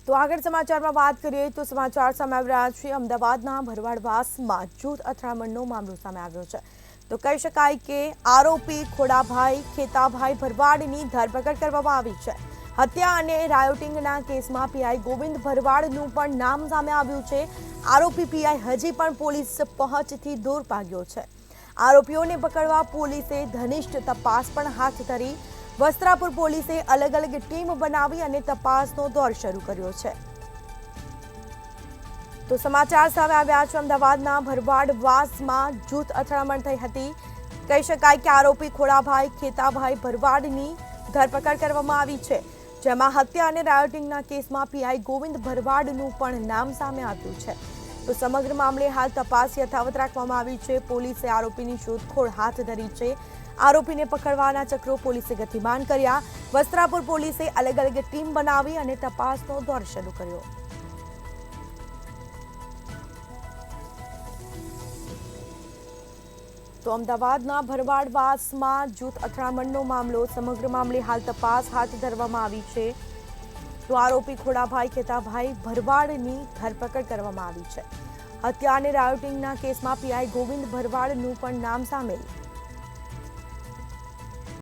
તો આગળ સમાચારમાં વાત કરીએ તો સમાચાર સામે આવી રહ્યા છે અમદાવાદના ભરવાડવાસમાં જૂથ અથડામણનો મામલો સામે આવ્યો છે। તો કહી શકાય કે આરોપી ખોડાભાઈ ખેતાભાઈ ભરવાડની ધરપકડ કરવામાં આવી છે। હત્યા અને રાયોટિંગના કેસમાં પીઆઈ ગોવિંદ ભરવાડનું પણ નામ સામે આવ્યું છે। આરોપી પીઆઈ હજી પણ પોલીસ પહોંચથી દૂર ભાગ્યો છે। આરોપીઓને પકડવા પોલીસે ઘનિષ્ઠ તપાસ પણ હાથ ધરી। વસ્ત્રાપુર પોલીસે અલગ અલગ ટીમ બનાવી અને તપાસનો દોર શરૂ કર્યો છે। તો સમાચાર સામે આવ્યા છે અમદાવાદના ભરવાડવાસમાં જૂથ અથડામણ થઈ હતી। કહી શકાય કે આરોપી ખોડાભાઈ ખેતાભાઈ ભરવાડની ધરપકડ કરવામાં આવી છે, જેમાં હત્યા અને રાયોટિંગના કેસમાં પીઆઈ ગોવિંદ ભરવાડનું પણ નામ સામે આવ્યું છે। તો સમગ્ર મામલે હાલ તપાસ યથાવત રાખવામાં આવી છે। પોલીસે આરોપીની શોધખોળ હાથ ધરી છે। આરોપીને પકડવાના ચક્રો પોલીસે ગતિમાન કર્યા। વસ્ત્રાપુર પોલીસે અલગ અલગ ટીમ બનાવી અને તપાસનો દોર શરૂ કર્યો। તો અમદાવાદના ભરવાડવાસમાં જૂથ અથડામણનો મામલો, સમગ્ર મામલે હાલ તપાસ હાથ ધરવામાં આવી છે। તો આરોપી ખોડાભાઈ ખેતાભાઈ ભરવાડની ધરપકડ કરવામાં આવી છે। હત્યા અને રાયોટિંગના કેસમાં પીઆઈ ગોવિંદ ભરવાડનું પણ નામ સામેલ।